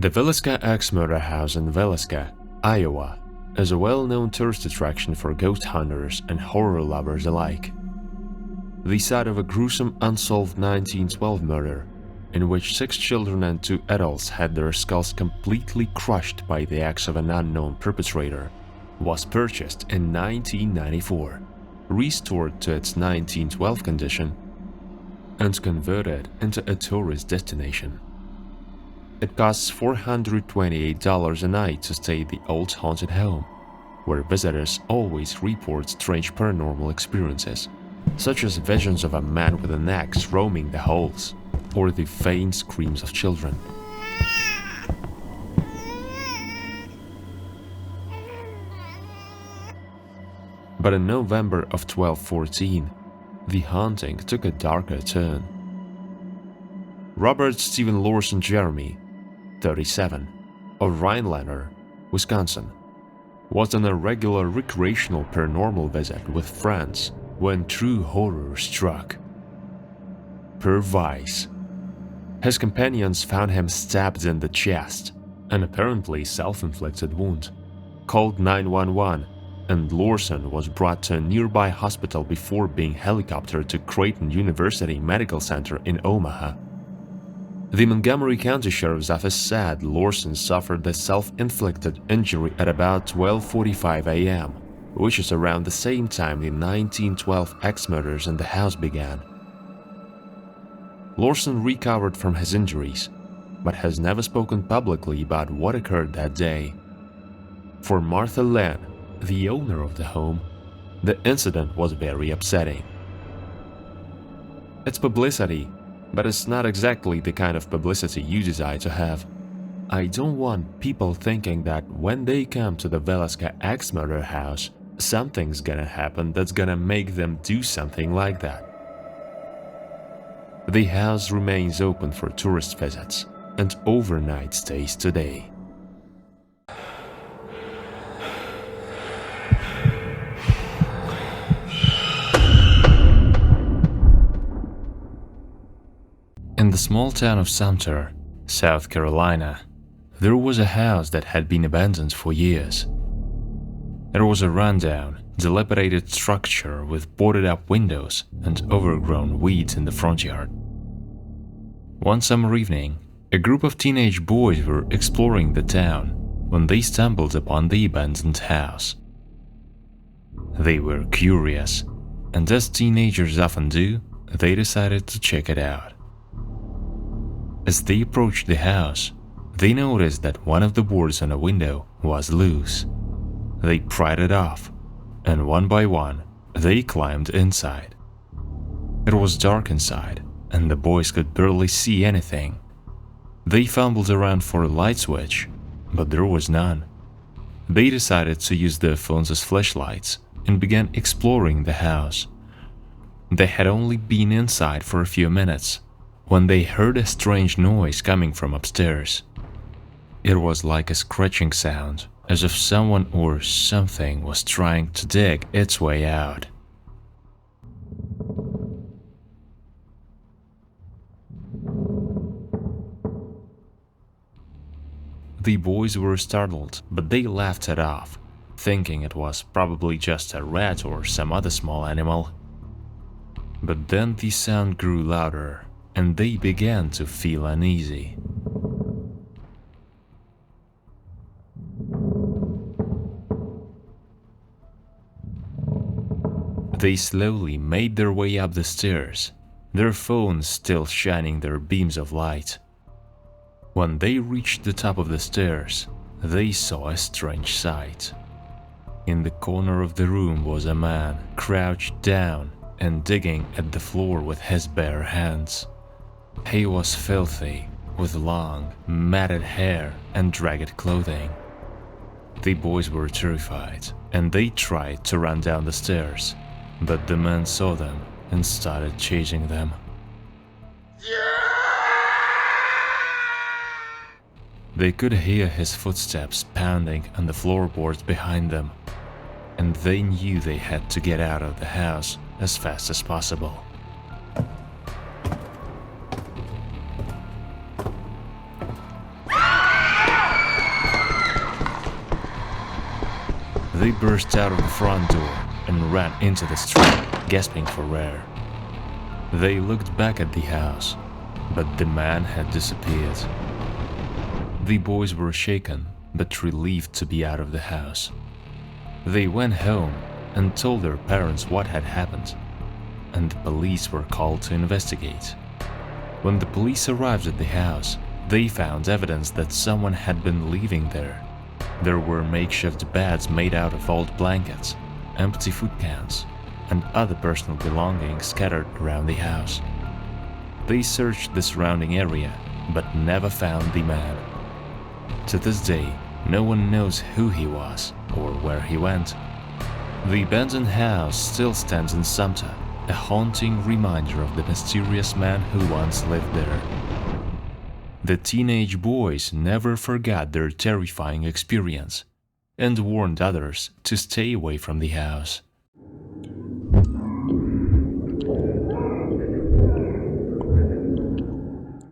The Villisca Axe Murder House in Villisca, Iowa, is a well-known tourist attraction for ghost hunters and horror lovers alike. The site of a gruesome unsolved 1912 murder, in which 6 children and 2 adults had their skulls completely crushed by the axe of an unknown perpetrator, was purchased in 1994, restored to its 1912 condition, and converted into a tourist destination. It costs $428 a night to stay at the old haunted home, where visitors always report strange paranormal experiences, such as visions of a man with an axe roaming the halls, or the faint screams of children. But in November of 1214, the haunting took a darker turn. Robert Stephen Lorson Jeremy, 37, of Rhinelander, Wisconsin, was on a regular recreational paranormal visit with friends when true horror struck. Per Weiss, his companions found him stabbed in the chest, an apparently self-inflicted wound, called 911, and Lorson was brought to a nearby hospital before being helicoptered to Creighton University Medical Center in Omaha. The Montgomery County Sheriff's Office said Lorson suffered the self-inflicted injury at about 12:45 a.m., which is around the same time the 1912 axe murders in the house began. Lorson recovered from his injuries, but has never spoken publicly about what occurred that day. For Martha Lynn, the owner of the home, the incident was very upsetting. It's publicity, but it's not exactly the kind of publicity you desire to have. I don't want people thinking that when they come to the Villisca Axe Murder House, something's gonna happen that's gonna make them do something like that. The house remains open for tourist visits and overnight stays today. In the small town of Sumter, South Carolina, there was a house that had been abandoned for years. It was a rundown, dilapidated structure with boarded-up windows and overgrown weeds in the front yard. One summer evening, a group of teenage boys were exploring the town when they stumbled upon the abandoned house. They were curious, and as teenagers often do, they decided to check it out. As they approached the house, they noticed that one of the boards on a window was loose. They pried it off, and one by one, they climbed inside. It was dark inside, and the boys could barely see anything. They fumbled around for a light switch, but there was none. They decided to use their phones as flashlights and began exploring the house. They had only been inside for a few minutes when they heard a strange noise coming from upstairs. It was like a scratching sound, as if someone or something was trying to dig its way out. The boys were startled, but they laughed it off, thinking it was probably just a rat or some other small animal. But then the sound grew louder, and they began to feel uneasy. They slowly made their way up the stairs, their phones still shining their beams of light. When they reached the top of the stairs, they saw a strange sight. In the corner of the room was a man crouched down and digging at the floor with his bare hands. He was filthy, with long, matted hair and ragged clothing. The boys were terrified, and they tried to run down the stairs, but the man saw them and started chasing them. They could hear his footsteps pounding on the floorboards behind them, and they knew they had to get out of the house as fast as possible. They burst out of the front door and ran into the street, gasping for air. They looked back at the house, but the man had disappeared. The boys were shaken, but relieved to be out of the house. They went home and told their parents what had happened, and the police were called to investigate. When the police arrived at the house, they found evidence that someone had been living there. There were makeshift beds made out of old blankets, empty food cans, and other personal belongings scattered around the house. They searched the surrounding area, but never found the man. To this day, no one knows who he was or where he went. The abandoned house still stands in Sumter, a haunting reminder of the mysterious man who once lived there. The teenage boys never forgot their terrifying experience and warned others to stay away from the house.